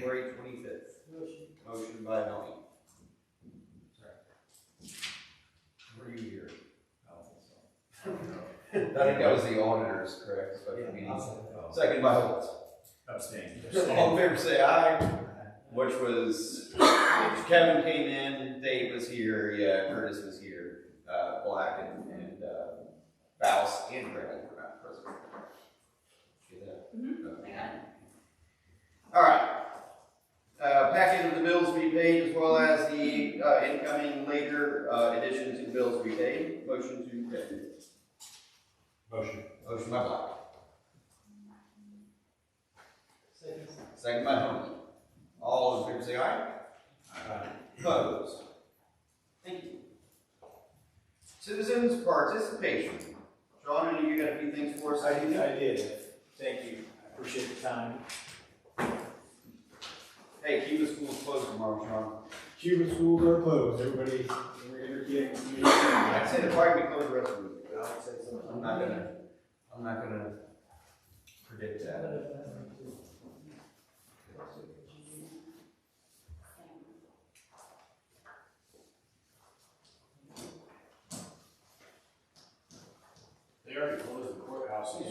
January 25th. Motion by Tony. Sorry. Were you here? I don't think so. I think that was the auditors, correct? Special meeting. Second by Holt. Abstain. All in favor say aye. Which was, Kevin came in, Dave was here, yeah, Curtis was here, Black and Baus and Greg were not present. Get that? Mm-hmm. Okay. I got it. All right. Packet of the bills to be paid as well as the incoming later additions to bills to be paid. Motion to pay. Motion. Motion by Black. Second by Tony. All in favor say aye. Aye. Opposed? Thank you. Citizens participation. Sean, I know you got a few things for us. I did. Thank you. I appreciate the time. Hey, Cuba school's closed tomorrow, Sean. Cuban schools are closed. Everybody, we're getting community. I'd say the party be closed the rest of the week. I'm not gonna predict that. They already closed the courthouses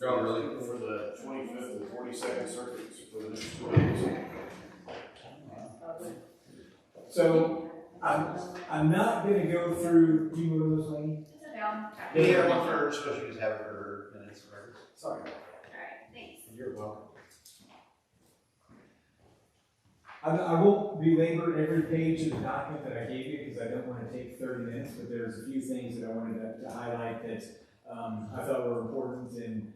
Oh, really? for the 25th and 42nd circuits for the next 2 days. So I'm not going to go through. Do you know those, Lane? It's okay, I'll try. Yeah, one for her, so she just have it for her minutes of records. Sorry. Alright, thanks. You're welcome. I won't belabor every page of the document that I gave you because I don't want to take 30 minutes, but there's a few things that I wanted to highlight that I thought were important and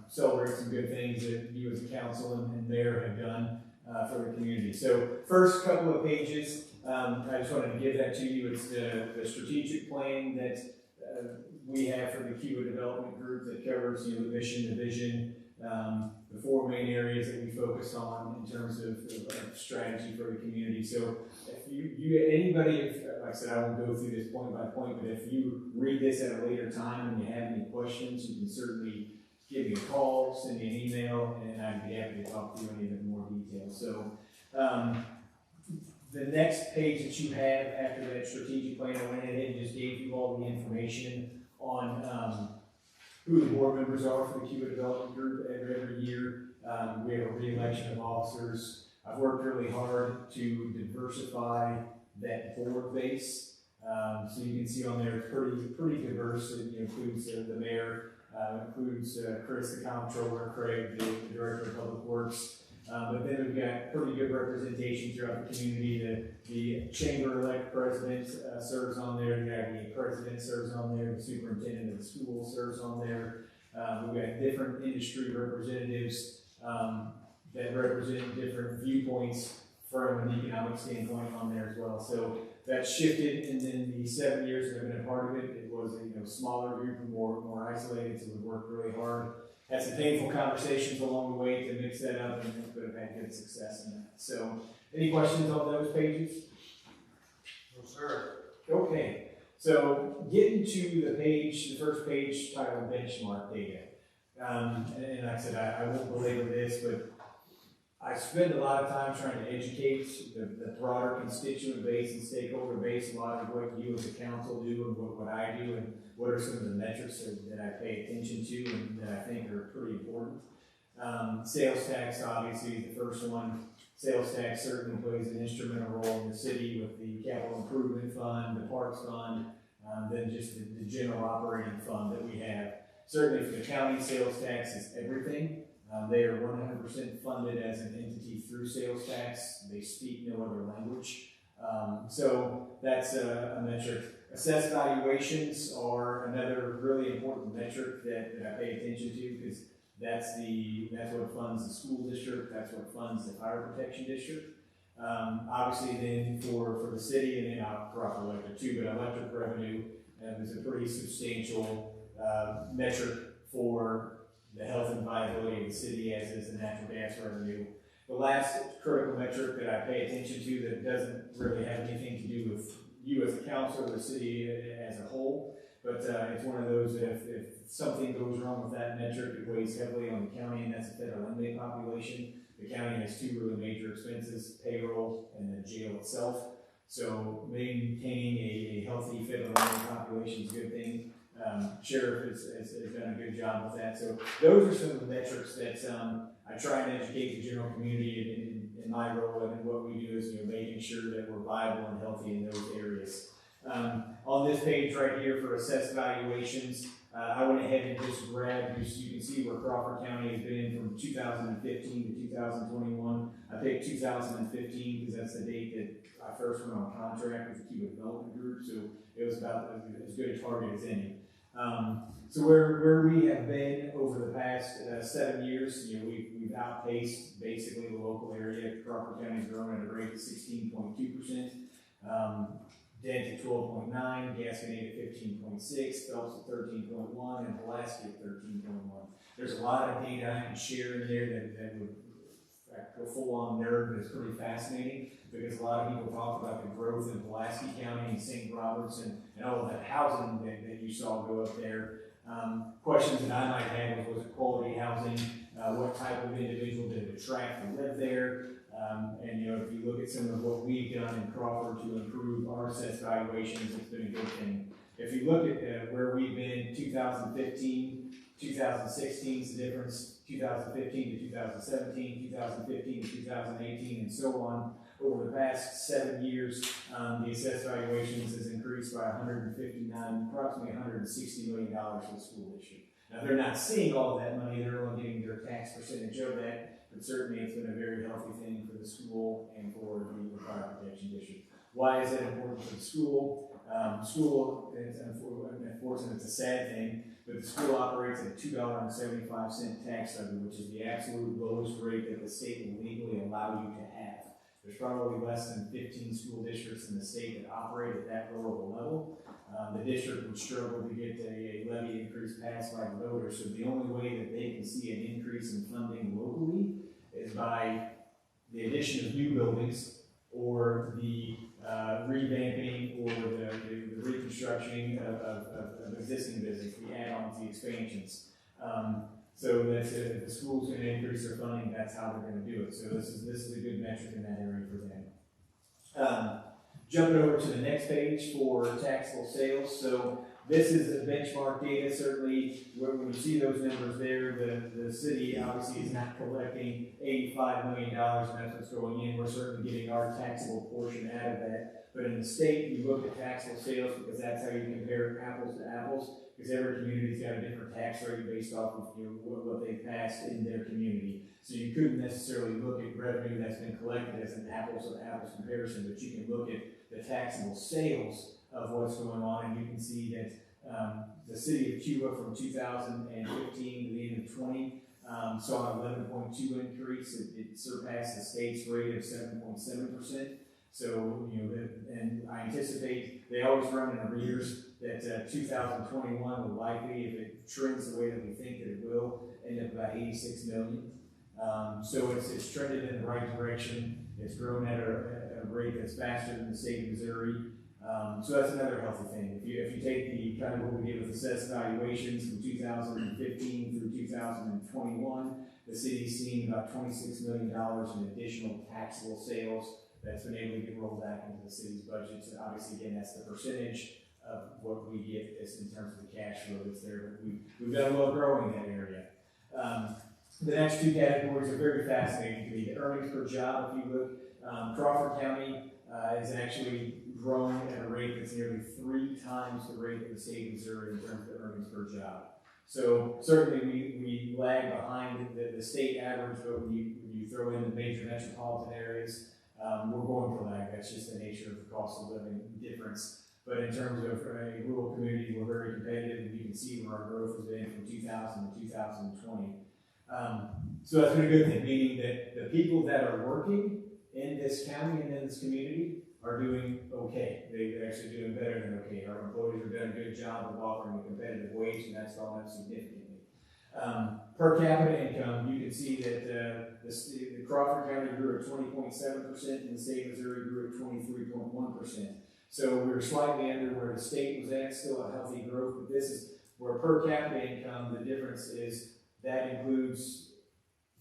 celebrate some good things that you as a council and mayor have done for the community. So first couple of pages, I just wanted to give that to you. It's the strategic plan that we have for the Cuba Development Group that covers the mission, the vision, the four main areas that we focus on in terms of strategy for the community. So if anybody, like I said, I won't go through this point by point, but if you read this at a later time and you have any questions, you can certainly give me a call, send me an email, and I'd be happy to talk to you in even more detail. So the next page that you have after that strategic plan, I went ahead and just gave you all the information on who the board members are for the Cuba Development Group every year. We have a re-election of officers. I've worked really hard to diversify that board base. So you can see on there it's pretty diverse. It includes the mayor, includes Chris, the comptroller, Craig, the director of public works. But then we've got pretty good representation throughout the community. The chamber-elect president serves on there. The president serves on there. The superintendent of the school serves on there. We've got different industry representatives that represent different viewpoints from an economic standpoint on there as well. So that's shifted, and then the 7 years that I've been a part of it, it was a smaller group and more isolated. So we worked really hard. Had some painful conversations along the way to mix that up, but have had good success in that. So, any questions on those pages? No, sir. Okay. So, getting to the first page titled Benchmark Data. And like I said, I won't belabor this, but I spend a lot of time trying to educate the broader constituent base and stakeholder base, a lot of what you as a council do and what I do, and what are some of the metrics that I pay attention to and that I think are pretty important. Sales tax, obviously, is the first one. Sales tax certainly plays an instrumental role in the city with the capital improvement fund, the parks fund, then just the general operating fund that we have. Certainly for the county, sales tax is everything. They are 100% funded as an entity through sales tax. They speak no other language. So that's a metric. Assessed valuations are another really important metric that I pay attention to because that's what funds the school district, that's what funds the fire protection district. Obviously then for the city, and then I'll drop electric too, but electric revenue is a pretty substantial metric for the health and viability of the city, as is the natural gas revenue. The last critical metric that I pay attention to that doesn't really have anything to do with you as a council or the city as a whole, But it's one of those, if something goes wrong with that metric, it weighs heavily on the county, and that's a federal inmate population. The county has two really major expenses, payroll and the jail itself. So maintaining a healthy federal inmate population is a good thing. Sheriff has done a good job with that. So those are some of the metrics that I try and educate the general community in my role, and what we do is making sure that we're viable and healthy in those areas. On this page right here for assessed valuations, I went ahead and just grabbed, you can see where Crawford County has been from 2015 to 2021. I picked 2015 because that's the date that I first went on contract with the Cuba Development Group, so it was about as good a target as any. So where we have been over the past 7 years, we've outpaced basically the local area. Crawford County's grown at a rate of 16.2%. Dent at 12.9, Gasconade at 15.6, Phelps at 13.1, and Pulaski at 13.1. There's a lot of data I can share in there that would go full on nerd, but it's pretty fascinating because a lot of people talk about the growth in Pulaski County and St. Roberts and all of that housing that you saw go up there. Questions that I might have was it quality housing? What type of individual did it attract to live there? And if you look at some of what we've done in Crawford to improve our assessed valuations, it's been a good thing. If you look at where we've been, 2015, 2016 is the difference, 2015 to 2017, 2015 to 2018, and so on. Over the past 7 years, the assessed valuations has increased by approximately $160 million for the school district. Now, they're not seeing all of that money, they're only getting their tax percentage of that. But certainly it's been a very healthy thing for the school and for the Fire Protection District. Why is that important for the school? School, it's unfortunate, it's a sad thing, but the school operates at a $2.75 tax levy, which is the absolute lowest rate that the state will legally allow you to have. There's probably less than 15 school districts in the state that operate at that low of a level. The district would struggle to get a levy increase passed by the voters, so the only way that they can see an increase in funding locally is by the addition of new buildings or the revamping or the reconstruction of existing buildings, the add-ons, the expansions. So that's if the school's going to increase their funding, that's how they're going to do it. So this is a good metric in that area for them. Jumping over to the next page for taxable sales. So this is the benchmark data. Certainly, when you see those numbers there, the city obviously is not collecting $85 million, and that's what's going in. We're certainly getting our taxable portion out of that. But in the state, you look at taxable sales because that's how you compare apples to apples. Because every community's got a different tax rate based off of what they've passed in their community. So you couldn't necessarily look at revenue that's been collected as an apples to apples comparison, but you can look at the taxable sales of what's going on, and you can see that the city of Cuba from 2015 to the end of 20 saw an 11.2 increase. It surpassed the state's rate of 7.7%. So, and I anticipate they always run in arrears that 2021 will likely, if it trends the way that we think that it will, end up about 86 million. So it's trended in the right direction. It's grown at a rate that's faster than the state of Missouri. So that's another healthy thing. If you take the kind of what we did with assessed valuations from 2015 through 2021, the city's seen about $26 million in additional taxable sales that's been able to get rolled back into the city's budgets. And obviously, again, that's the percentage of what we get in terms of the cash flow that's there. But we've done a little growing in that area. The next two categories are very fascinating to me. The earnings per job, if you look, Crawford County is actually growing at a rate that's nearly 3 times the rate of the state of Missouri in terms of earnings per job. So certainly we lag behind the state average, but when you throw in the major metropolitan areas, we're going to lag. That's just the nature of the cost of living difference. But in terms of a rural community, we're very competitive, and you can see where our growth has been from 2000 to 2020. So that's been a good thing, meaning that the people that are working in this county and in this community are doing okay. They're actually doing better than okay. Our employees are doing a good job of offering a competitive wage, and that's gone up significantly. Per capita income, you can see that the Crawford County grew at 20.7%, and the state of Missouri grew at 23.1%. So we were slightly under where the state was at, still a healthy growth, but this is where per capita income, the difference is that includes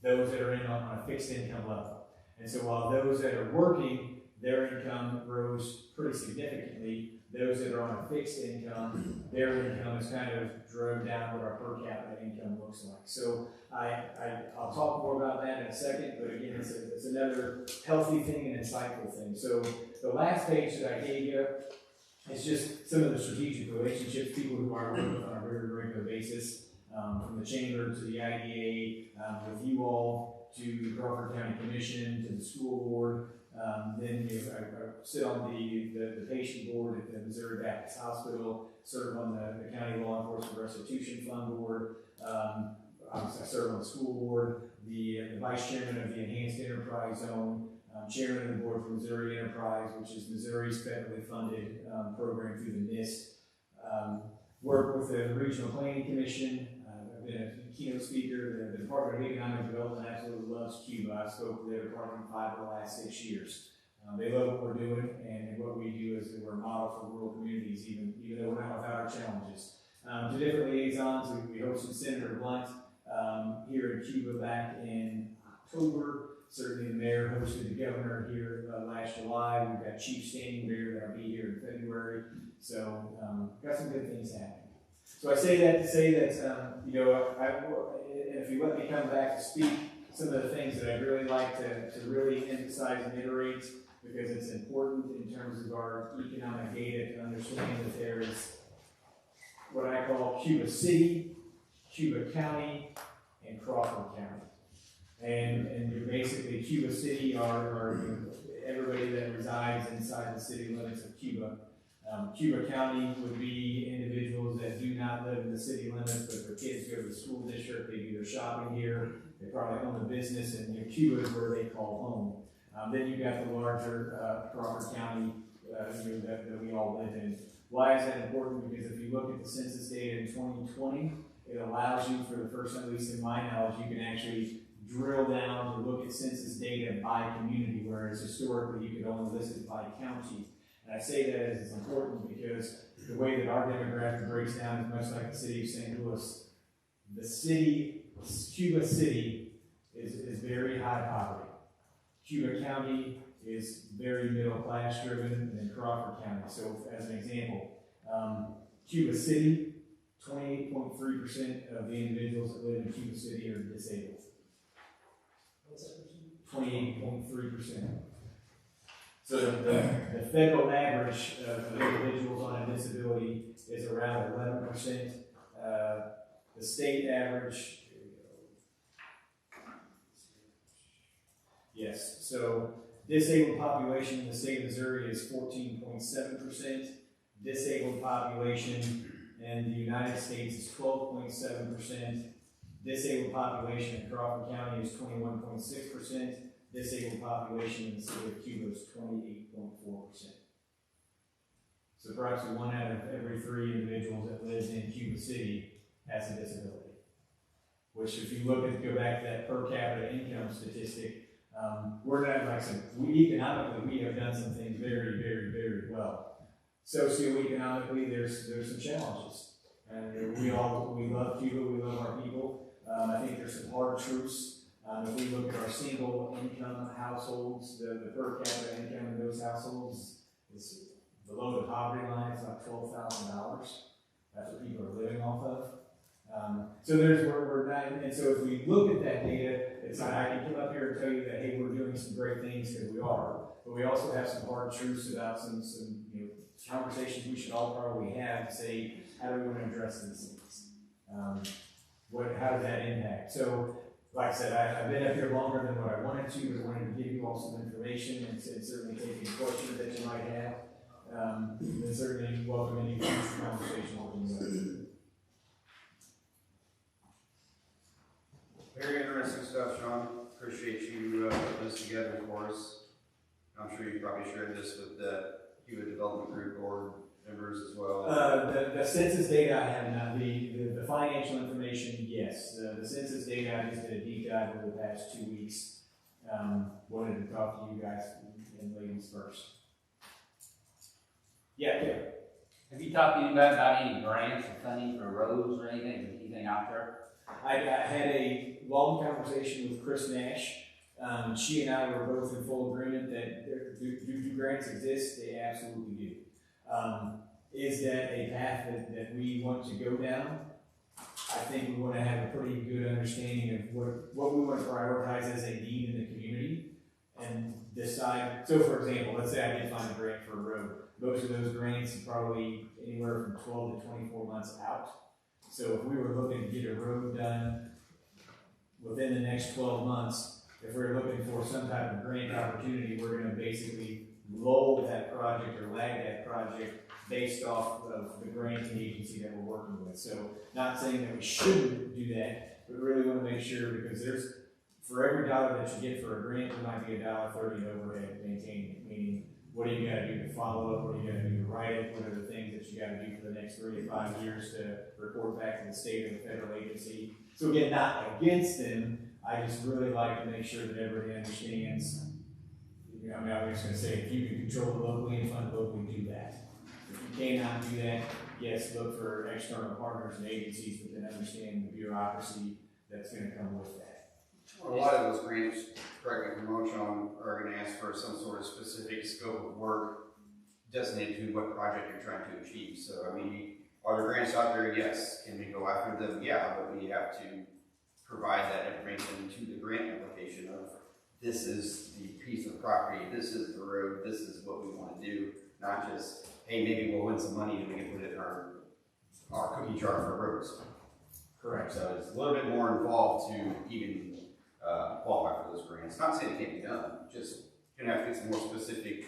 those that are in on a fixed income level. And so while those that are working, their income rose pretty significantly, those that are on a fixed income, their income is kind of drove down what our per capita income looks like. So I'll talk more about that in a second, but again, it's another healthy thing and insightful thing. So the last page that I gave you is just some of the strategic relationships, people who I work with on a very regular basis, from the chamber to the IDA, with you all, to the Crawford County Commission, to the school board. Then I sit on the patient board at the Missouri Baptist Hospital, serve on the County Law Enforcement Restitution Fund Board. I serve on the school board, the vice chairman of the Enhanced Enterprise Zone, chairman of the board for Missouri Enterprise, which is Missouri's federally funded program through the NIST. Work with the Regional Planning Commission. I've been a keynote speaker. The Department of Economic Development absolutely loves Cuba. I spoke with their department 5 of the last 6 years. They love what we're doing, and what we do is that we're a model for rural communities, even though we're not without our challenges. To different liaisons, we hosted Senator Blunt here in Cuba back in October. Certainly the mayor hosted the governor here last July. We've got Chief Standing Bear that'll be here in February. So got some good things happening. So I say that to say that, if you let me come back to speak some of the things that I'd really like to really emphasize and iterate, because it's important in terms of our economic data to understand that there is what I call Cuba City, Cuba County, and Crawford County. And basically Cuba City are everybody that resides inside the city limits of Cuba. Cuba County would be individuals that do not live in the city limits, but their kids go to the school district, they do their shopping here, they probably own a business, and Cuba is where they call home. Then you've got the larger Crawford County that we all live in. Why is that important? Because if you look at the census data in 2020, it allows you, for the first time, at least in my knowledge, you can actually drill down to look at census data by community, whereas historically you could only list it by county. And I say that as it's important because the way that our demographic breaks down is much like the city of St. Louis. The city, Cuba City, is very high poverty. Cuba County is very middle class driven, and then Crawford County. So as an example, Cuba City, 28.3% of the individuals that live in Cuba City are disabled. 28.3%. So the federal average of individuals on a disability is around 11%. The state average, yes, so disabled population in the state of Missouri is 14.7%. Disabled population in the United States is 12.7%. Disabled population in Crawford County is 21.6%. Disabled population in the city of Cuba is 28.4%. So approximately 1 out of every 3 individuals that lives in Cuba City has a disability. Which, if you go back to that per capita income statistic, we're not, like I said, economically we have done some things very, very, very well. Socioeconomically, there's some challenges, and we love Cuba, we love our people. I think there's some hard truths. If we look at our single income households, the per capita income in those households is below the poverty line. It's like $12,000. That's what people are living off of. So we're not, and so if we look at that data, it's like I can come up here and tell you that, hey, we're doing some great things, because we are, but we also have some hard truths about some conversations we should all probably have to say, how do we want to address these things? How does that impact? So, like I said, I've been up here longer than what I wanted to, but I wanted to give you all some information and certainly take any questions that you might have. And certainly welcome any future conversation with you. Very interesting stuff, Sean. Appreciate you putting this together for us. I'm sure you probably shared this with the Cuba Development Group board members as well. The census data I have not. The financial information, yes. The census data I just did a deep dive over the past 2 weeks. Wanted to talk to you guys and ladies first. Yeah. Have you talked to anybody about any grants or funding for roads or anything out there? I had a long conversation with Chris Nash. She and I were both in full agreement that do grants exist? They absolutely do. Is that a path that we want to go down? I think we want to have a pretty good understanding of what we want to prioritize as a need in the community and decide. So for example, let's say I did find a grant for a road. Most of those grants are probably anywhere from 12 to 24 months out. So if we were looking to get a road done within the next 12 months, if we're looking for some type of grant opportunity, we're going to basically lull that project or lag that project based off of the granting agency that we're working with. So not saying that we shouldn't do that, but really want to make sure, because there's, for every dollar that you get for a grant, there might be $1.30 in overhead maintaining it, meaning what do you got to do to follow up, what do you got to do to write it, what are the things that you got to do for the next 3 to 5 years to report back to the state or the federal agency. So again, not against them, I just really like to make sure that everybody understands. You know, I mean, I'm just going to say, if you can control it locally and fund locally, do that. If you cannot do that, yes, look for external partners and agencies, but then understand the bureaucracy that's going to come with that. Well, a lot of those grants, correct me if I'm wrong, Sean, are going to ask for some sort of specific scope of work designated to what project you're trying to achieve. So, I mean, are there grants out there? Yes. Can we go after them? Yeah, but we have to provide that information to the grant application of this is the piece of property, this is the road, this is what we want to do, not just, hey, maybe we'll win some money and we can put it in our cookie jar for roads. Correct. So it's a little bit more involved to even qualify for those grants. Not saying it can't be done, just you're gonna have to get some more specific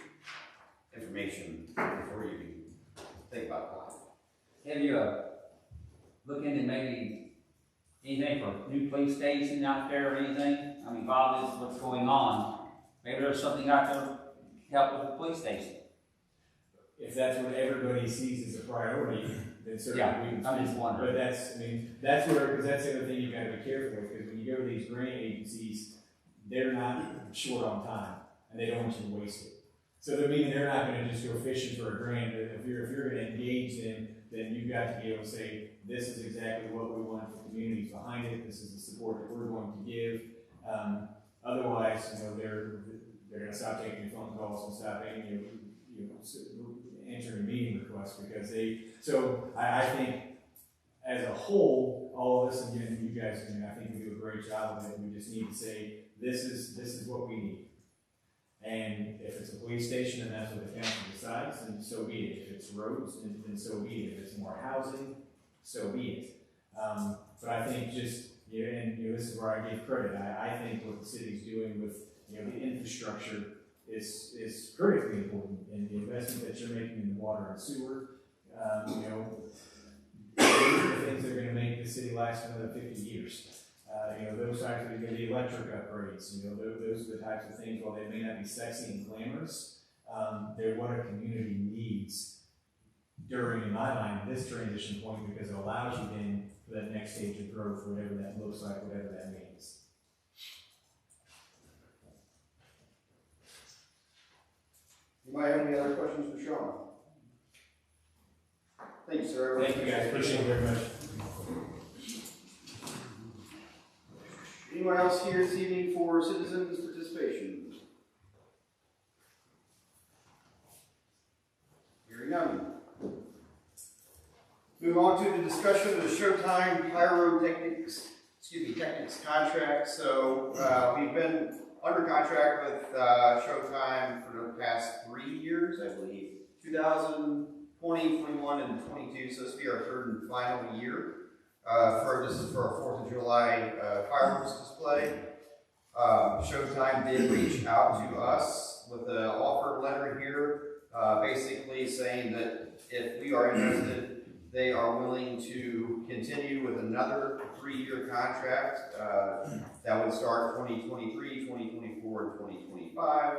information before you can think about applying. Have you looked into maybe anything for new police station out there or anything? I mean, while this what's going on, maybe there's something out there to help with the police station. If that's what everybody sees as a priority, then certainly we can. I'm just wondering. But that's, I mean, that's where, because that's the other thing you got to be careful with, because when you go to these grant agencies, they're not short on time, and they don't want you to waste it. So they're meaning they're not going to just go fishing for a grant. If you're going to engage them, then you've got to be able to say, this is exactly what we want, the community's behind it, this is the support that we're going to give. Otherwise, you know, they're going to stop taking phone calls and stop answering meeting requests because they. So I think as a whole, all of us, and again, you guys, I mean, I think we do a great job of it. We just need to say this is what we need. And if it's a police station and that's what the council decides, then so be it. If it's roads, then so be it. If it's more housing, so be it. But I think just, and this is where I give credit. I think what the city's doing with the infrastructure is critically important, and the investment that you're making in water and sewer. Those are the things that are going to make the city last another 50 years. Those types of the electric upgrades. Those are the types of things. While they may not be sexy and glamorous, they're what a community needs during, in my mind, this transition point, because it allows you then for that next stage of growth, whatever that looks like, whatever that means. You might have any other questions for Sean? Thank you, sir. Thank you guys, appreciate it very much. Anyone else here this evening for citizens participation? Hearing none. Move on to the discussion of the Showtime Pyrotechnics contract. So we've been under contract with Showtime for the past 3 years, I believe. 2020, 21, and 22. So this will be our third and final year. This is for our 4th of July fireworks display. Showtime did reach out to us with an offer letter here, basically saying that if we are interested, they are willing to continue with another 3-year contract that would start 2023, 2024, and 2025.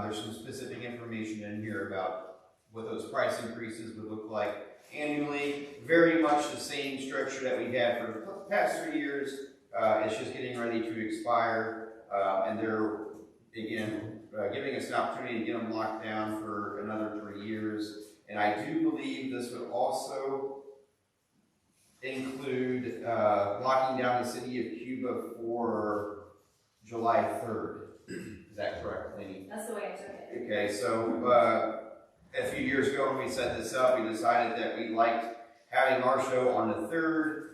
There's some specific information in here about what those price increases would look like annually. Very much the same structure that we had for the past 3 years. It's just getting ready to expire, and they're, again, giving us an opportunity to get them locked down for another 3 years. And I do believe this would also include locking down the city of Cuba for July 3rd. Is that correct, Lenny? That's the way I took it. Okay, so a few years ago when we set this up, we decided that we liked having our show on the 3rd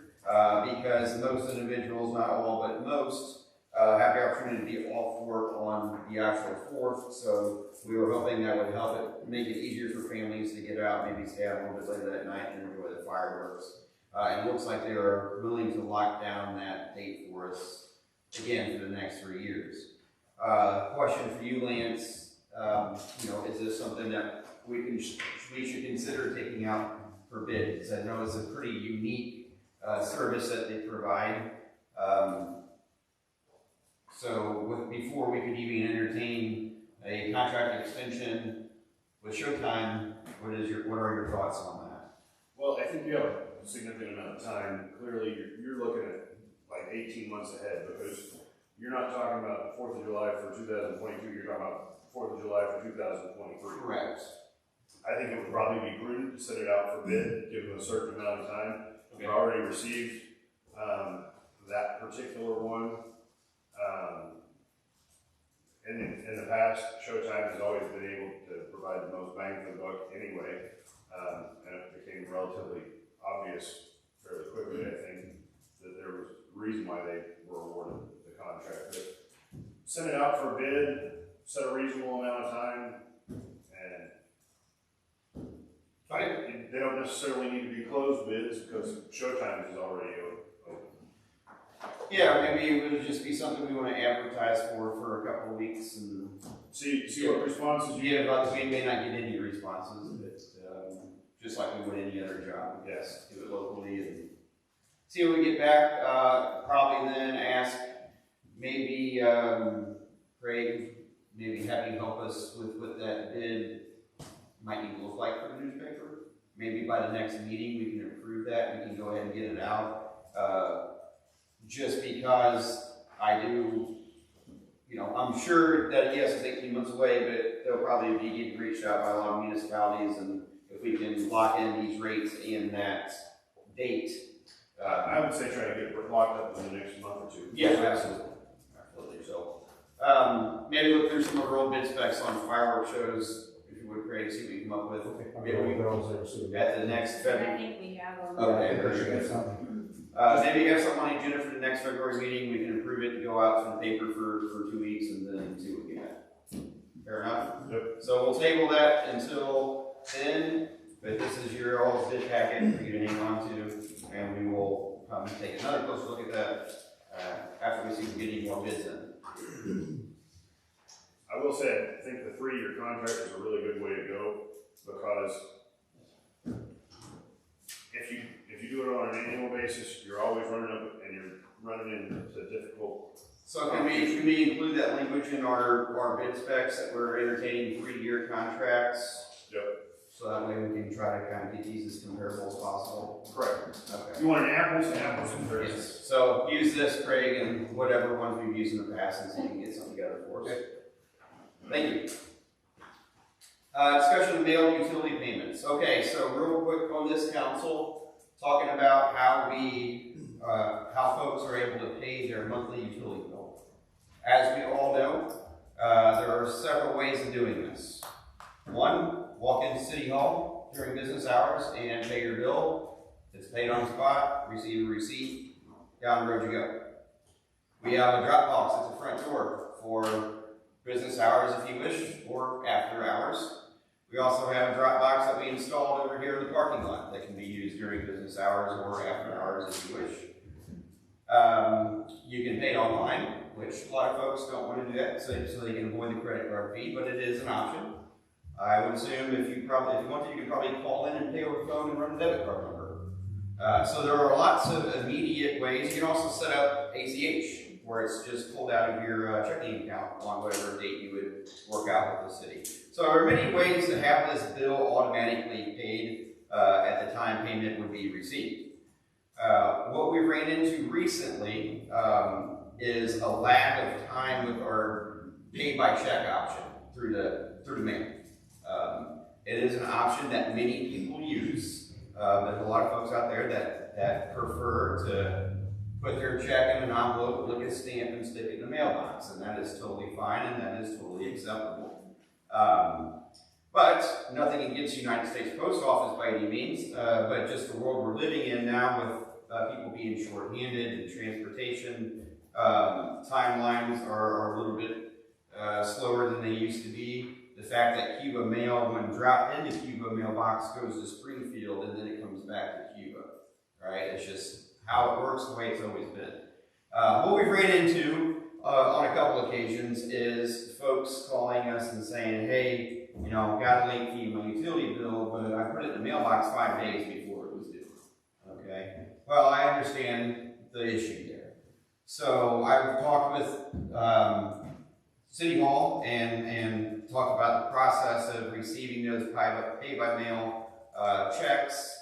because most individuals, not all, but most, have the opportunity to be off work on the actual 4th. So we were hoping that would help it, make it easier for families to get out, maybe stay out a little bit later that night and enjoy the fireworks. It looks like they are willing to lock down that date for us again for the next 3 years. Question for you, Lance. Is this something that we should consider taking out for bid? Because I know it's a pretty unique service that they provide. Before we could even entertain a contract extension with Showtime, what are your thoughts on that? Well, I think you have a significant amount of time. Clearly, you're looking at like 18 months ahead, because you're not talking about 4th of July for 2022, you're talking about 4th of July for 2023. Correct. I think it would probably be prudent to set it out for bid, give them a certain amount of time. We've already received that particular one. In the past, Showtime has always been able to provide the most bang for the buck anyway, and it became relatively obvious fairly quickly, I think, that there was a reason why they were awarded the contract. But send it out for bid, set a reasonable amount of time, and they don't necessarily need to be closed bids because Showtime is already open. Yeah, maybe it would just be something we want to advertise for a couple of weeks and See what responses you get. but we may not get any responses, but just like we would any other job, I guess, do it locally and see what we get back. Probably then ask maybe Craig, maybe have you help us with what that bid might need to look like for the newspaper. Maybe by the next meeting we can approve that. We can go ahead and get it out. Just because I do, I'm sure that yes, it's 18 months away, but they'll probably be getting reached out by a lot of municipalities, and if we can lock in these rates in that date. I would say try to get it locked up in the next month or two. Yeah, absolutely. Absolutely. So, maybe look through some of our old bid specs on fireworks shows, if you would, Craig, see what you come up with. Maybe we at the next I February. think we have them. Okay, very good. Maybe you have something on the agenda for the next February meeting, we can approve it and go out to the paper for 2 weeks and then see what we get. Fair enough? Yep. So we'll table that until then, but this is your all bid packet for you to hang on to, and we will take another closer look at that after we see if we get any more bids in. I will say, I think the 3-year contract is a really good way to go, because if you do it on an annual basis, you're always running up and you're running into difficult. So can we include that language in our bid specs that we're entertaining 3-year contracts? Yep. So that way we can try to kind of get these as comparable as possible. Correct. Okay. You want an apples to apples comparison. Yes. So use this, Craig, and whatever ones we've used in the past, and see if you can get something together for us. Thank you. Discussion of mail utility payments. Okay, so real quick on this council, talking about how folks are able to pay their monthly utility bill. As we all know, there are several ways of doing this. One, walk into City Hall during business hours and pay your bill. It's paid on the spot, receive a receipt, down the road you go. We have a drop box at the front door for business hours if you wish, or after hours. We also have a drop box that we installed over here in the parking lot that can be used during business hours or after hours if you wish. You can pay it online, which a lot of folks don't want to do that, so they can avoid the credit card fee, but it is an option. I would assume if you want to, you can probably call in and pay over the phone and run a debit card number. So there are lots of immediate ways. You can also set up ACH, where it's just pulled out of your checking account on whatever date you would work out with the city. So there are many ways to have this bill automatically paid at the time payment would be received. What we ran into recently is a lag of time with our pay by check option through the mail. It is an option that many people use. There's a lot of folks out there that prefer to put their check in an envelope, lick a stamp, and stick it in the mailbox, and that is totally fine, and that is totally acceptable. But nothing against the United States Post Office by any means, but just the world we're living in now with people being short-handed and transportation timelines are a little bit slower than they used to be. The fact that Cuba mail, when dropped into Cuba mailbox, goes to Springfield and then it comes back to Cuba, right? It's just how it works, the way it's always been. What we've ran into on a couple occasions is folks calling us and saying, hey, you know, got a late fee on my utility bill, but I put it in the mailbox 5 days before it was due. Okay? Well, I understand the issue there. So I've talked with City Hall and talked about the process of receiving those pay-by-mail checks.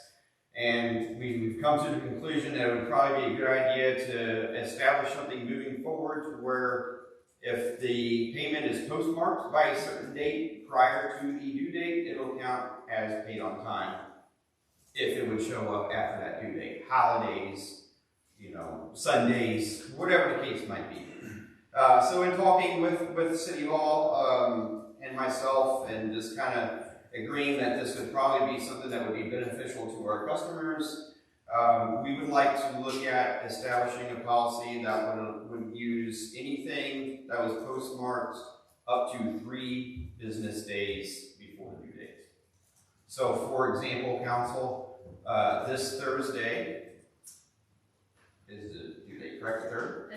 And we've come to the conclusion that it would probably be a good idea to establish something moving forward to where if the payment is postmarked by a certain date prior to the due date, it'll count as paid on time if it would show up after that due date. Holidays, you know, Sundays, whatever the case might be. So in talking with City Hall and myself and just kind of agreeing that this would probably be something that would be beneficial to our customers, we would like to look at establishing a policy that would use anything that was postmarked up to 3 business days before the due date. So for example, council, this Thursday is the due date, correct? The 3rd?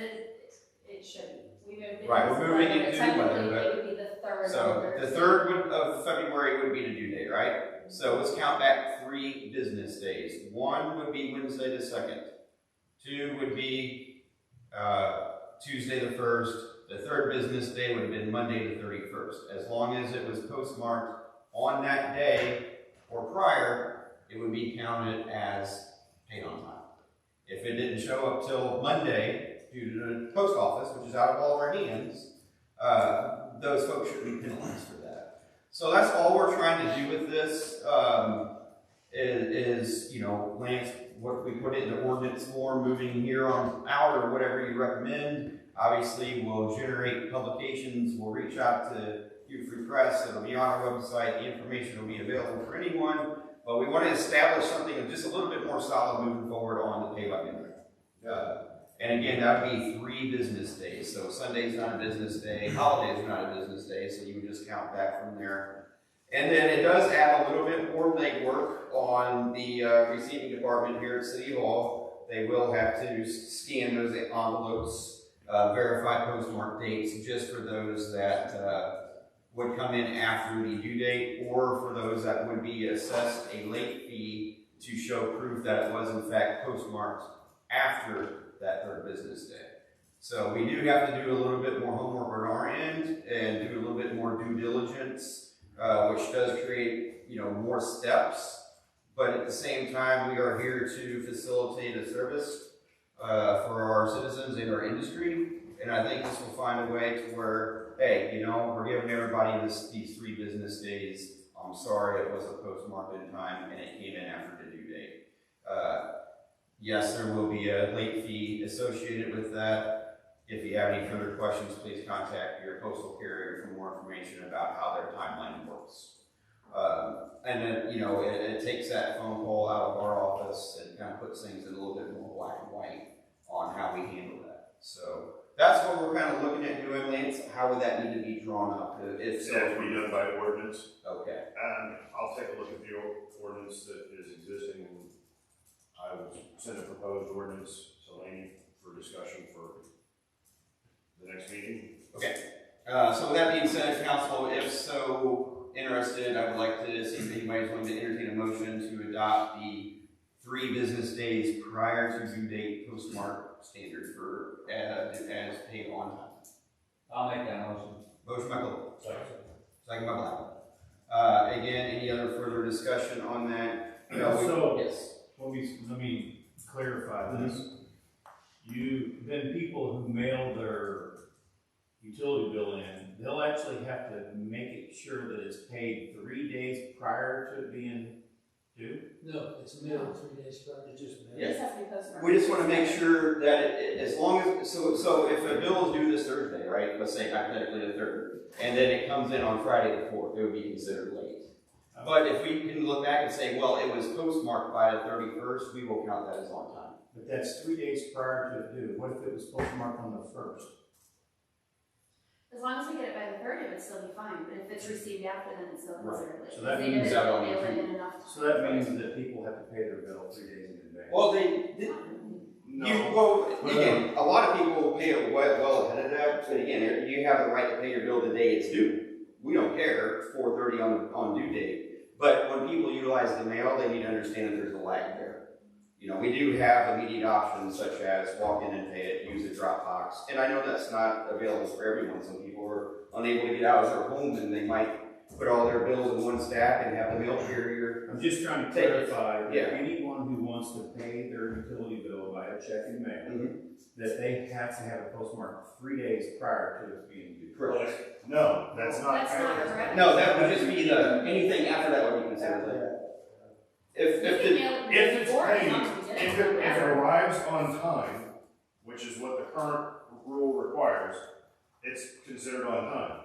It should be. We moved it. Right, we're moving it to Technically, Monday, it would be the 3rd. So the 3rd of February would be the due date, right? So let's count back 3 business days. 1 would be Wednesday the 2nd. 2 would be Tuesday the 1st. The 3rd business day would have been Monday the 31st. As long as it was postmarked on that day or prior, it would be counted as paid on time. If it didn't show up till Monday due to the post office, which is out of all of our hands, those folks should be penalized for that. So that's all we're trying to do with this, is, you know, Lance, what we put in the ordinance form moving here on out or whatever you recommend. Obviously, we'll generate publications, we'll reach out to you through press, it'll be on our website, the information will be available for anyone, but we want to establish something just a little bit more solid moving forward on the pay-by-mail. And again, that would be 3 business days. So Sunday's not a business day, holidays are not a business day, so you would just count back from there. And then it does add a little bit more legwork on the receiving department here at City Hall. They will have to scan those envelopes, verify postmark dates, just for those that would come in after the due date, or for those that would be assessed a late fee to show proof that it was in fact postmarked after that 3rd business day. So we do have to do a little bit more homework on our end and do a little bit more due diligence, which does create, you know, more steps. But at the same time, we are here to facilitate a service for our citizens and our industry. And I think this will find a way to where, hey, you know, we're giving everybody these 3 business days. I'm sorry it wasn't postmarked in time and it came in after the due date. Yes, there will be a late fee associated with that. If you have any further questions, please contact your postal carrier for more information about how their timeline works. And then, you know, it takes that phone call out of our office and kind of puts things in a little bit more black and white on how we handle that. So that's what we're kind of looking at doing, Lance. How would that need to be drawn up? If so, It has to be done by ordinance. Okay. And I'll take a look at the ordinance that is existing, and I will send a proposed ordinance to Laney for discussion for the next meeting. Okay. So with that being said, council, if so interested, I would like to see if anybody's willing to entertain a motion to adopt the 3 business days prior to due date postmark standard for as paid on time. I'll make that motion. Motion by Cole. Second by Black. Again, any other further discussion on that? So- yes. Let me clarify this. Then people who mail their utility bill in, they'll actually have to make it sure that it's paid 3 days prior to it being due? No, it's mailed 3 days prior, it's just mailed. Yeah. This has to be postmarked. We just wanna make sure that as long as, so if a bill is due this Thursday, right, let's say hypothetically the 3rd, and then it comes in on Friday the 4th, it would be considered late. But if we can look back and say, well, it was postmarked by the 31st, we will count that as on time. But that's 3 days prior to it due. What if it was postmarked on the 1st? As long as we get it by the 3rd, it would still be fine, but if it's received after, then it's still considered late. So that They means didn't that mail it in enough time. So that means that people have to pay their bill 3 days in advance. Well, No. well, again, a lot of people will pay it well ahead of that, but again, you have the right to pay your bill the day it's due. We don't care, 4:30 on due date. But when people utilize the mail, they need to understand that there's a lag there. You know, we do have immediate options such as walk in and pay it, use a drop box. And I know that's not available for everyone. Some people are unable to get out of their home and they might put all their bills in one stack and have the mail carrier. I'm just trying to Take it. clarify that Yeah. anyone who wants to pay their utility bill by a check and mail, Mhm. that they have to have it postmarked 3 days prior to it being due. Correct. No, that's not That's not accurate. correct. No, that would just be anything after that would be considered late. If You can the, mail it if it's before, as paid, long as we did If it. it arrives on time, which is what the current rule requires, it's considered on time.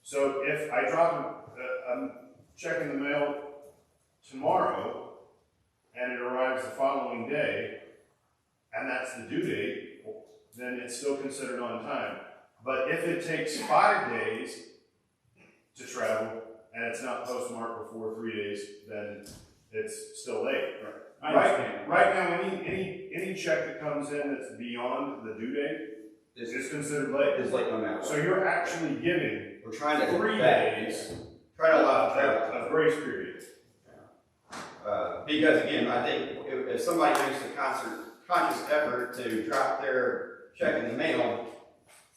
So if I drop a check in the mail tomorrow and it arrives the following day, and that's the due date, then it's still considered on time. But if it takes 5 days to travel and it's not postmarked before 3 days, then it's still late. I understand. Right now, any check that comes in that's beyond the due date is considered late. it's late no matter So what. you're actually giving We're trying to 3 back- days Try to allow for travel. of grace period. Because again, I think if somebody makes a conscious effort to drop their check in the mail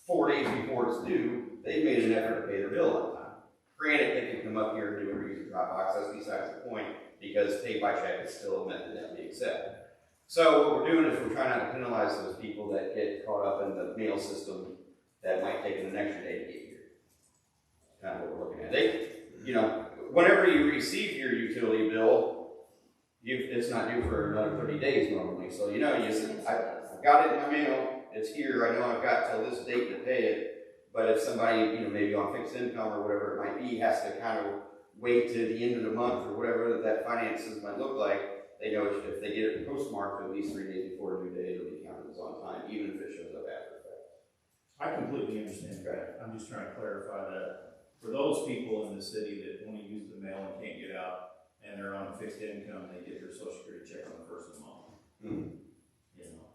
4 days before it's due, they've made an effort to pay their bill on time. Granted, they can come up here and do a use of Dropbox, that's besides the point, because pay by check is still a method that we accept. So what we're doing is we're trying not to penalize those people that get caught up in the mail system that might take them an extra day to get here. Kind of what we're looking at. Whenever you receive your utility bill, it's not due for another 30 days normally. So, you say, I've got it in my mail, it's here, I know I've got till this date to pay it. But if somebody, maybe on fixed income or whatever it might be, has to kind of wait to the end of the month or whatever that finances might look like, they know if they get it postmarked at least 3 days before due date, it'll be counted as on time, even if it shows up after the fact. I completely understand that. I'm just trying to clarify that for those people in the city that want to use the mail and can't get out, and they're on a fixed income, they get their social security check on the first of the month. Mm-hmm.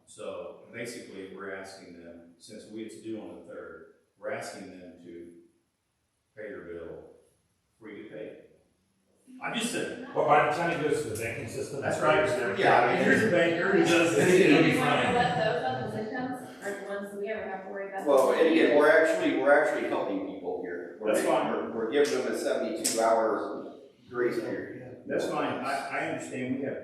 So basically, we're asking them, since it's due on the 3rd, we're asking them to pay their bill before you get paid. I'm just saying. But by the time it goes to the banking system. That's right. Yeah, I mean, Here's a banker who does this, it'll be You wanna know fine. what those other incomes are the ones we ever have to worry about? Well, and again, we're actually helping people here. That's fine. We're giving them a 72-hour grace period. That's fine. I understand we have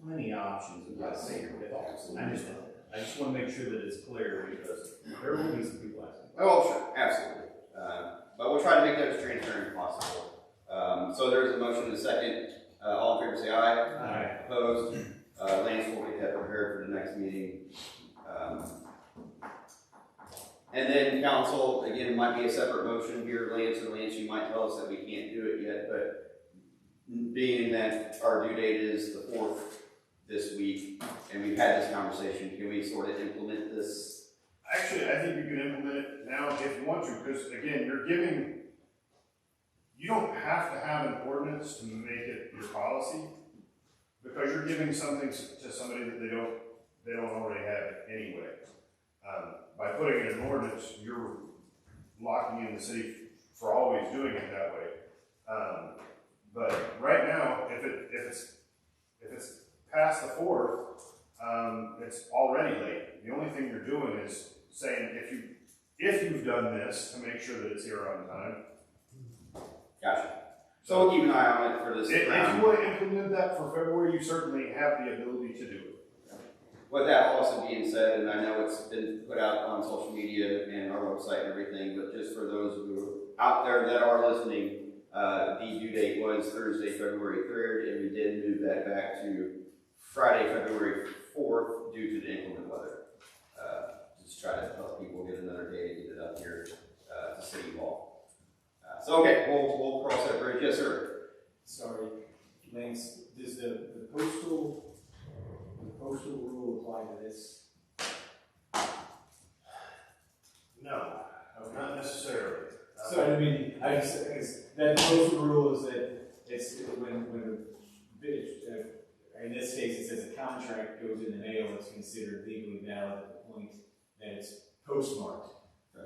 plenty of options of how to pay your bill. I understand. I just want to make sure that it's clear because there will be some people asking. Oh, sure, absolutely. But we'll try to make that as transparent as possible. So there's a motion and a second. All in favor say aye. Aye. Opposed? Lance will get that prepared for the next meeting. And then council, again, might be a separate motion here, Lance, you might tell us that we can't do it yet, but being that our due date is the 4th this week, and we've had this conversation, can we sort of implement this? Actually, I think you can implement it now if you want to, because again, you don't have to have an ordinance to make it your policy, because you're giving something to somebody that they don't already have anyway. By putting it in an ordinance, you're locking in the city for always doing it that way. But right now, if it's past the 4th, it's already late. The only thing you're doing is saying if you've done this to make sure that it's here on time. Gotcha. So we'll keep an eye on it for this If round. you want to implement that for February, you certainly have the ability to do it. with that also being said, and I know it's been put out on social media and our website and everything, but just for those who are out there that are listening, the due date was Thursday, February 3rd, and we did move that back to Friday, February 4th due to the inclement weather. Just try to help people get another day to get it up here to City Hall. So okay, we'll cross that bridge. Yes, sir. Sorry, Lance, does the postal rule apply to this? No, not necessarily. So I mean, I just, that postal rule is that it's when a bid, in this case, it says a contract goes in the mail, it's considered legally valid at the point that it's postmarked.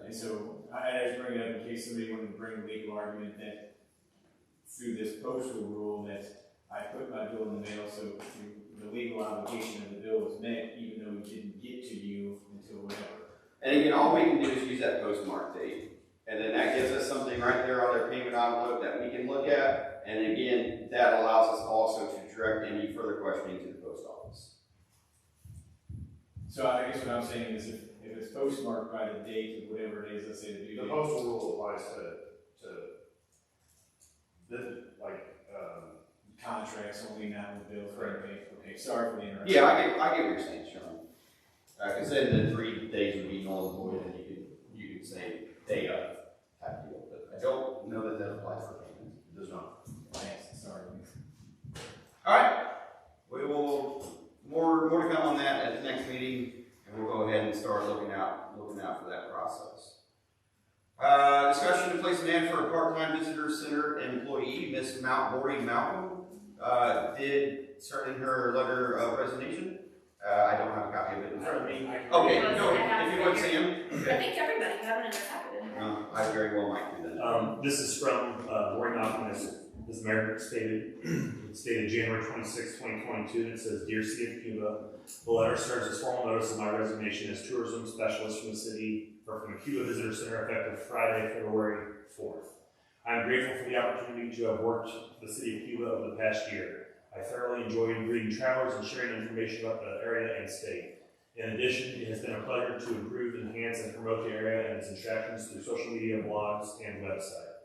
And so I just bring it up in case somebody wanted to bring a legal argument that through this postal rule that I put my bill in the mail, so the legal obligation of the bill was met, even though it didn't get to you until whatever. And again, all we can do is use that postmark date. And then that gives us something right there on their payment envelope that we can look at. And again, that allows us also to direct any further questioning to the post office. So I guess what I'm saying is if it's postmarked by the date of whatever it is, let's say the due The date. postal rule applies to Contracts only, not with bills. Okay, sorry for the interruption. Yeah, I get what you're saying, Sean. Because then the 3 days would be null and void, and you could say day of type deal. But I don't know that applies for payments. It does not. Thanks, sorry. All right, we will more to come on that at the next meeting, and we'll go ahead and start looking out for that process. Discussion to place an ad for a part-time visitor center employee, Miss Lori Malcolm, did start in her letter of resignation. I don't have a copy of it in front of me. Okay, no, if you would see him. I think everybody have it in their packet. I very well might do that. This is from Lori Malcolm, as the mayor stated. It's dated January 26, 2022, and it says, "Dear City of Cuba, the letter serves as formal notice of my resignation as tourism specialist from the city, or from the Cuba Visitor Center, effective Friday, February 4th. I am grateful for the opportunity to have worked for the City of Cuba over the past year. I thoroughly enjoyed greeting travelers and sharing information about the area and state. In addition, it has been a pleasure to improve, enhance, and promote the area and its attractions through social media, blogs, and website.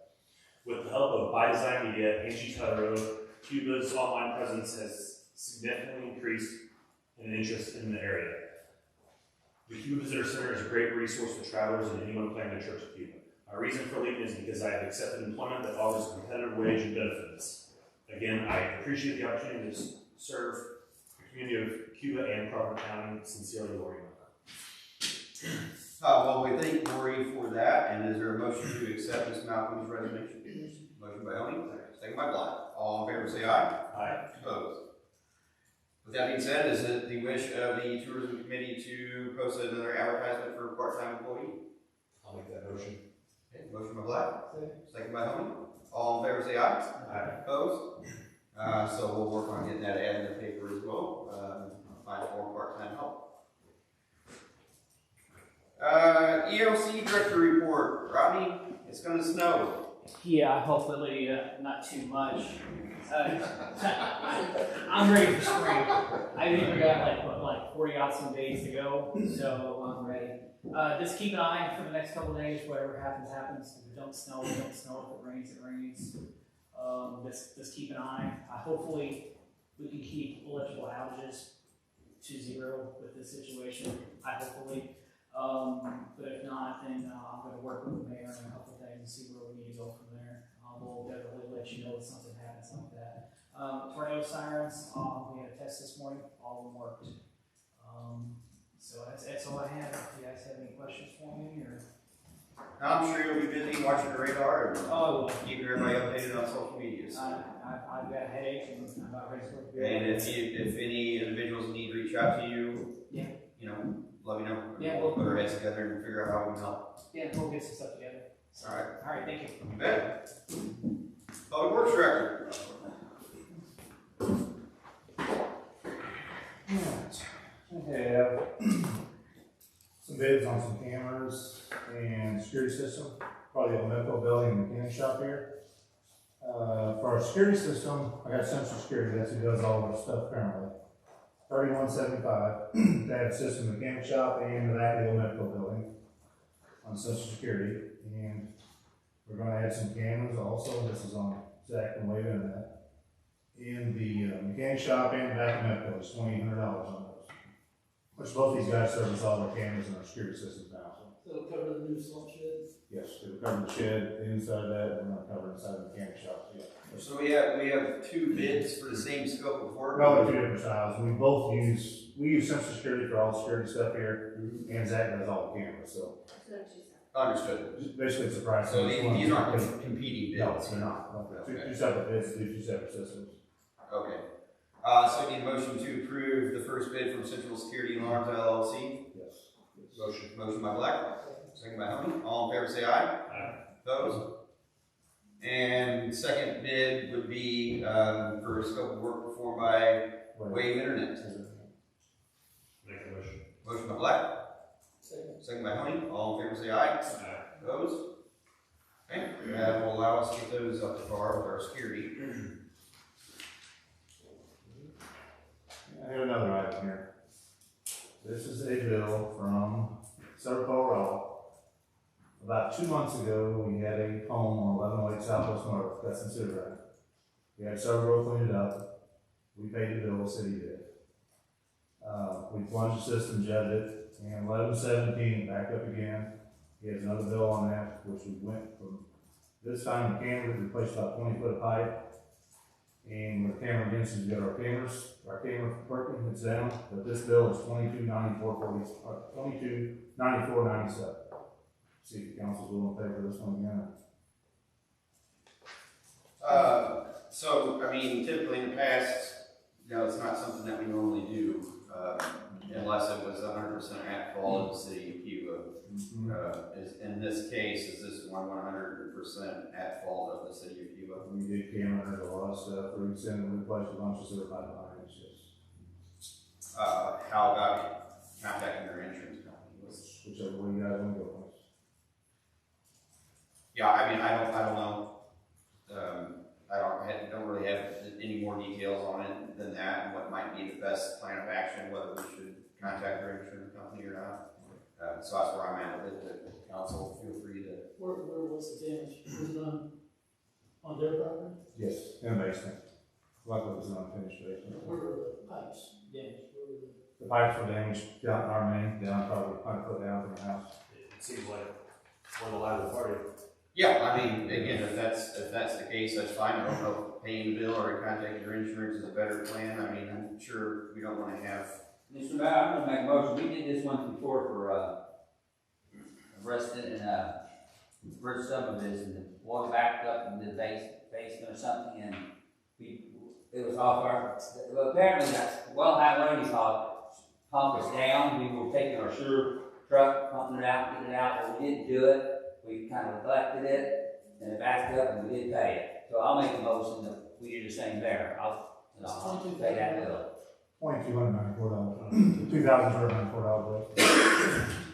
With the help of By Design Media, Angie Tyler, Cuba's online presence has significantly increased in interest in the area. The Cuba Visitor Center is a great resource for travelers and anyone planning a trip to Cuba. My reason for leaving is because I have accepted employment that offers a competitive wage and benefits. Again, I appreciate the opportunity to serve the community of Cuba and Crawford County. Sincerely, Lori Malcolm." Well, we thank Lori for that, and is there a motion to accept Ms. Malcolm's resignation? Motion by Helmy, second by Black. All in favor say aye. Aye. Opposed? With that being said, is it the wish of the tourism committee to post another advertisement for a part-time employee? I'll make that motion. Okay, motion by Black, second by Helmy. All in favor say aye. Aye. Opposed? So we'll work on getting that ad in the paper as well. Find more part-time help. ELC director report. Rodney, it's going to snow. Yeah, hopefully not too much. I'm ready for spring. I think we got like 40 odd some days to go, so I'm ready. Just keep an eye for the next couple of days. Whatever happens, happens. If it don't snow, it don't snow. If it rains, it rains. Just keep an eye. Hopefully, we can keep electrical outages to 0 with this situation. Hopefully. But if not, then I'm going to work with the mayor on a couple of things and see where we need to go from there. We'll definitely let you know if something happens like that. Tornado sirens, we had a test this morning, all of them worked. So that's all I have. If you guys have any questions for me, or? I'm sure you'll be busy watching the radar and Oh, keeping everybody updated on social media. So. I've got a headache and I'm about ready to work. And if any individuals need to reach out to you, Yeah. Let me know. Yeah, We'll put our heads together and figure out how we can help. Yeah, we'll get some stuff together. All right. All right, thank you. You bet. Public Works Director. Okay, I have some bids on some cameras and security system, probably the medical building and mechanic shop here. For our security system, I got Central Security, that's who does all of our stuff currently. $31.75. They have a system mechanic shop and the back of the old medical building on Social Security. And we're gonna add some cameras also. This is on Zach and Wade and that. In the mechanic shop and the back of the medical is $2,800 on those. Which both these guys service all their cameras and our security systems now. So. It'll cover the new slump shed. Yes, it'll cover the shed, the inside of that, we're gonna cover inside the mechanic shop, yeah. So we have two bids for the same scope of work? No, they're two different styles, we use Social Security for all the security stuff here, and Zach does all the cameras, so. So that's just- Understood. Basically, it's a price. So these aren't competing No, bids? they're not. No, Okay. Two separate bids, two separate systems. Okay. So I need a motion to approve the first bid from Central Security Alarms LLC. Yes. Motion by Black, second by Honey. All in favor say aye. Aye. Opposed? And second bid would be for a scope of work performed by Wave Internet. Make a motion. Motion by Black, Second. second by Honey. All in favor say aye. Aye. Opposed? Okay, that will allow us to get those up to par with our security. I have another item here. This is a bill from Southern Colorado. About 2 months ago, we had a home on 1108 Southwest North, that's in Cedar. We had several cleaned it up. We paid the bill, the city did. We plunged the system, jetted it, and 1117 back up again. He has another bill on that, which we went from, this time the camera, we replaced about 20 foot of pipe. And with the camera against it, we got our camera working, it's down, but this bill is $22.97. See if the council's willing to pay for this one again. So, I mean, typically in the past, it's not something that we normally do, unless it was 100% at fault of the city of Cuba. In this case, is this one 100% at fault of the city of Cuba? We did camera, there's a lot of stuff, we sent and replaced a bunch of sewer pipelines, yes. How about contacting your insurance company? Whichever way you guys want to go. Yeah, I mean, I don't know. I don't really have any more details on it than that, and what might be the best plan of action, whether we should contact our insurance company or not. So that's where I'm at with it. The council, feel free to. Where was the damage? Was it on their property? Yes, in the basement. Luckily, it was an unfinished basement. Where were the pipes damaged? Where were the? The pipes were damaged down in our main, down probably 100 foot down from the house. It seems like one of the liable party. Yeah, I mean, again, if that's the case, that's fine. I don't know if paying the bill or contacting your insurance is a better plan. I mean, I'm sure we don't want to have. Mr. Mayor, I'm gonna make a motion, we did this once before for, arrested and, first some of this, and the water backed up in the basement or something, and it was off our, well, apparently that's, well, how Ronnie pumped us down, we were taking our sewer truck, pumping it out, getting it out, but we didn't do it, we kind of neglected it, and it backed up, and we didn't pay it. So I'll make a motion that we do the same there, I'll pay that bill. $2,294. $2,294.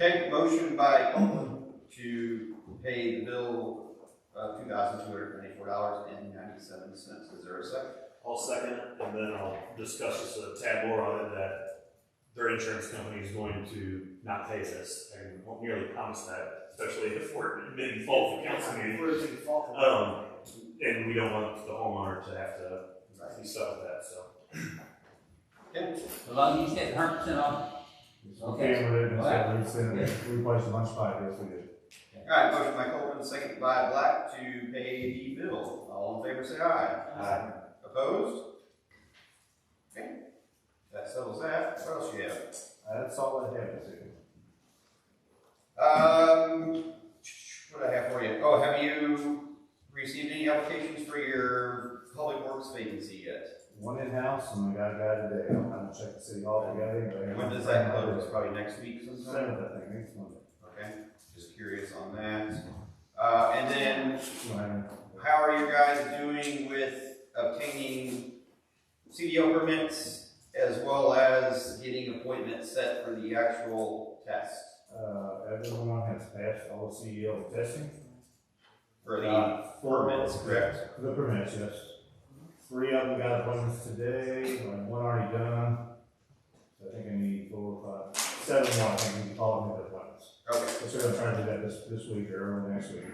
Okay, motion by Coleman to pay the bill of $2,294.97. Is there a second? I'll second it, and then I'll discuss just a tad more on it, that their insurance company is going to not pay this. I won't nearly promise that, especially if we're in fault for council meeting. And we don't want the homeowner to have to be stuck with that, so. Okay. As long as you said 100% off. Okay. Camera, and Alright. we replaced a bunch of pipe, yes, we did. Alright, motion by Coleman, second by Black to pay the bill. All in favor say aye. Aye. Opposed? Okay. That settles that. What else you have? That's all I have this evening. What do I have for you? Oh, have you received any applications for your public works vacancy yet? One in-house, and we got a guy today. I'm gonna check the city hall together. When does that close? Probably next week sometime? 7th, I think, next Monday. Okay, just curious on that. And then, Well, how are you guys doing with obtaining CDL permits as well as getting appointments set for the actual test? everyone has passed all the CEL testing. For the permits, correct? The permits, yes. 3 of them got appointments today, one already done. So I think I need 4, 5, 7 more, I think, we call them the appointments. Okay. So I'm trying to do that this week or early next week.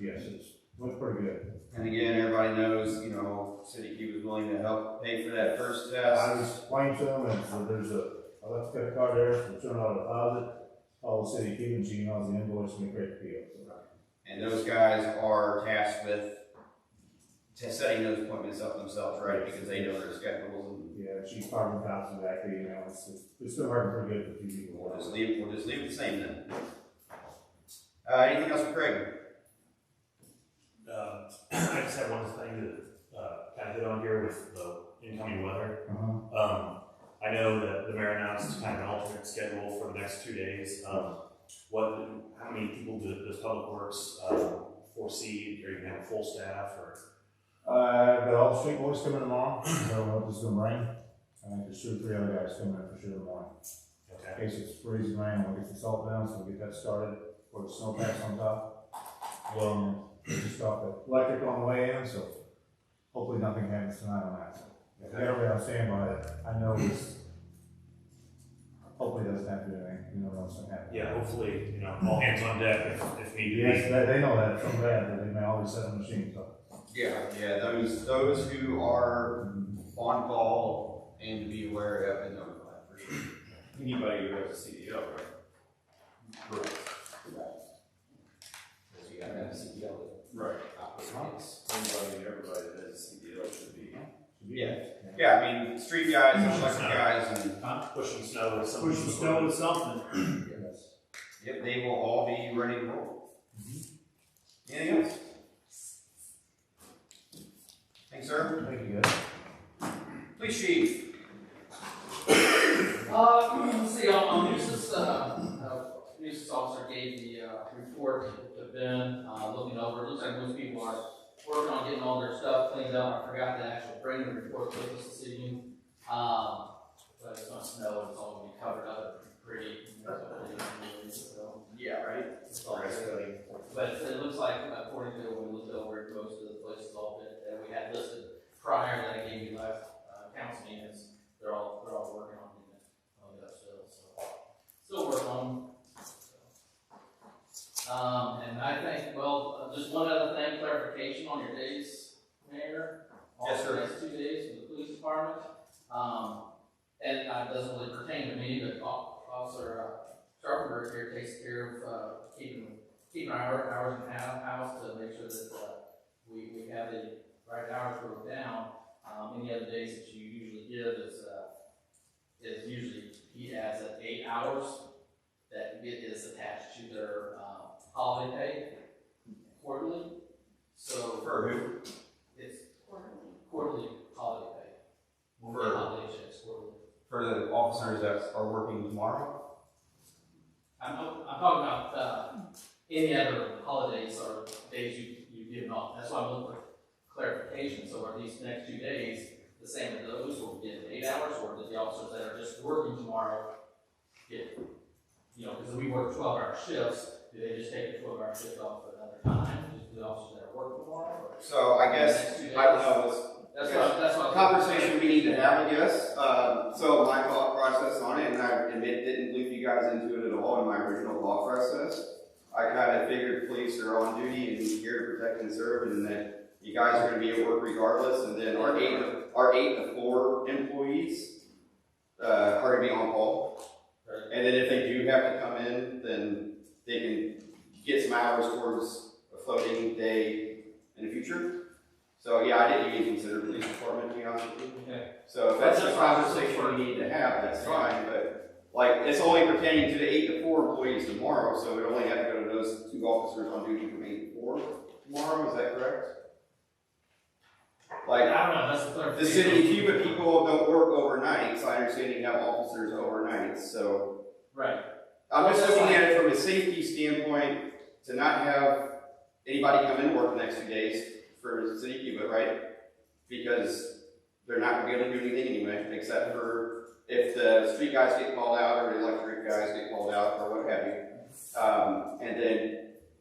Yes, it's looked pretty good. And again, everybody knows, you know, City of Cuba is willing to help pay for that first test. I was explaining to them, and so there's I left a credit card there, so $200 deposit. Call the City of Cuba, and she emails the invoice and we create the PO. And those guys are tasked with setting those appointments up themselves, right? Because they know their schedules and Yeah, she's carving out exactly, you know, it's been working pretty good for 2 people. we'll just leave it the same then. Anything else for Craig? I just have one thing to kind of hit on here with the incoming weather. I know that the mayor announced kind of an alternate schedule for the next 2 days. How many people does Public Works foresee? Are you gonna have a full staff or? Got all the street boys coming tomorrow, so it's gonna rain. I think there's 2 or 3 other guys coming in for sure tomorrow. Okay. In case it's freezing rain, we'll get the salt down, so we'll get that started, or the snowpacks on top. Just got the electric on the way in, so hopefully nothing happens tonight on that. So if everybody on standby, I know this, hopefully doesn't have to do anything, you know what's gonna happen. Yeah, hopefully, all hands on deck if need be. Yes, they know that, it's so bad that they may always set the machines up. Yeah, those who are on call and to be aware have been notified for sure. Anybody who has a CDL, right? Correct. Because you gotta have a CDL. Right. Yes. Anybody and everybody that has a CDL should be. Yeah, I mean, street guys and electric guys and, Pushing snow with some. Pushing snow with something. yep, they will all be ready to roll. Anything else? Thanks, sir. Thank you, guys. Police chief. Let's see, on nuisance, nuisance officer gave the report to Ben, looking over, it looks like most people are working on getting all their stuff cleaned up. I forgot to actually bring the report with us this evening. But it's gonna snow, it's all gonna be covered up and pretty. So, Yeah, right? it's all good. But it looks like, according to when we looked over it, most of the places all that we had listed prior that I gave you last council meetings, they're all working on it still working on them. And I think, just one other thing, clarification on your days, Mayor. Yes, sir. Also, next 2 days for the police department. And it doesn't really pertain to me, but Officer Sharpenberg here takes care of keeping our hours in house to make sure that we have the right hours broken down. Any other days that you usually give is usually he adds 8 hours that it is attached to their holiday pay quarterly. So For who? it's Quarterly. quarterly holiday pay. We'll get holiday checks quarterly. For the officers that are working tomorrow? I'm talking about any other holidays or days you've given off. That's why I'm looking for clarification. So are these next 2 days the same as those, or we get 8 hours, or did the officers that are just working tomorrow get, because we work 12-hour shifts, do they just take a 12-hour shift off at another time? Just the officers that are working tomorrow? Or So I guess, next 2 days? I don't know, That's what conversation we need to have, I guess. So my thought process on it, and I admit didn't loop you guys into it at all in my original thought process. I kind of figured police are on duty and here to protect and serve, and that you guys are going to be at work regardless. And then our 8 to 4 employees are going to be on call. Right. And then if they do have to come in, then they can get some hours towards a floating day in the future. So yeah, I didn't even consider the police department, to be honest with you. Okay. So if that's a conversation we need to have, that's fine, but it's only pertaining to the 8 to 4 employees tomorrow, so we only have to go to those 2 officers on duty from 8 to 4 tomorrow, is that correct? I don't know, that's the The clarification. City of Cuba people don't work overnight, so I understand you have officers overnight, so. Right. I'm just looking at it from a safety standpoint, to not have anybody come in work the next 2 days for the City of Cuba, right? Because they're not gonna be able to do anything anyway, except for if the street guys get called out, or the electric guys get called out, or what have you. And then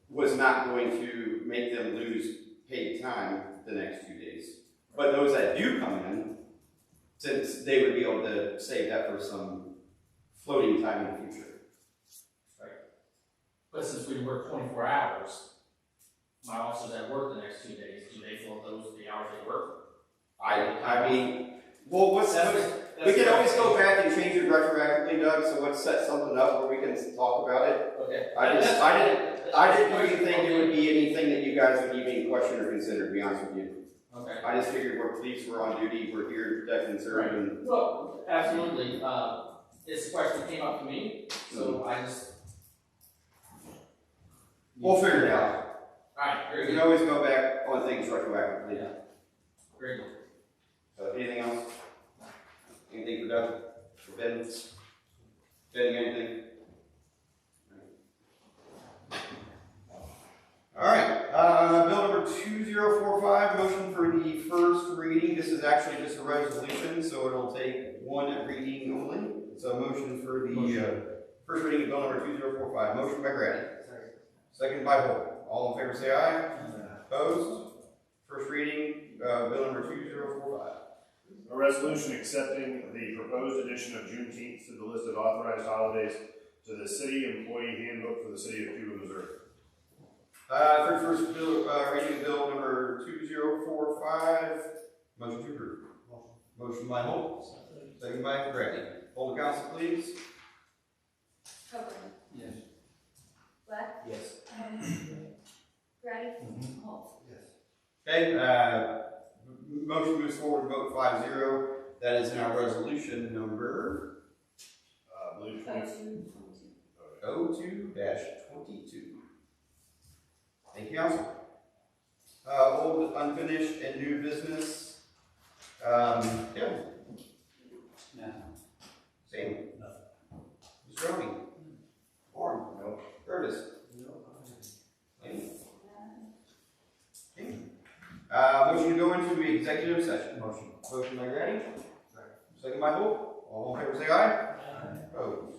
was not going to make them lose paid time the next 2 days. But those that do come in, since they would be able to save that for some floating time in the future. But since we work 24 hours, my officers at work the next 2 days, do they float the hours they work? I mean, well, we can always go back and change it retroactively, Doug, so let's set something up where we can talk about it. Okay. I didn't really think it would be anything that you guys would even question or consider, to be honest with you. Okay. I just figured we're police, we're on duty, we're here to protect and serve, and Well, absolutely. It's a question that came up to me, so I just. we'll figure it out. Alright, We very can good. always go back on things retroactively. Yeah. Very good. So, anything else? Anything for Doug? For Ben? Ben, anything? Alright, bill number 2045, motion for the first reading. This is actually just a resolution, so it'll take one reading only. So, motion for the first reading of bill number 2045. Motion by Grady. Second by Holt. All in favor say aye. Opposed? First reading, bill number 2045. A resolution accepting the proposed addition of Juneteenth to the list of authorized holidays to the city employee handbook for the city of Cuba, Missouri. For first bill, reading of bill number 2045, motion to approve. Motion by Holt, second by Grady. Hold the council, please. Copeland. Yes. Black. Yes. Grady. Holt. Okay, motion moves forward, vote 5-0. That is now resolution number I believe 02-22. Thank you, council. Old, unfinished, and new business. Yeah. No. Same. Mr. Roni. Warren. No. Curtis. Lane. Okay. Motion to go into executive session. Motion by Grady. Second by Holt. All in favor say aye. Opposed.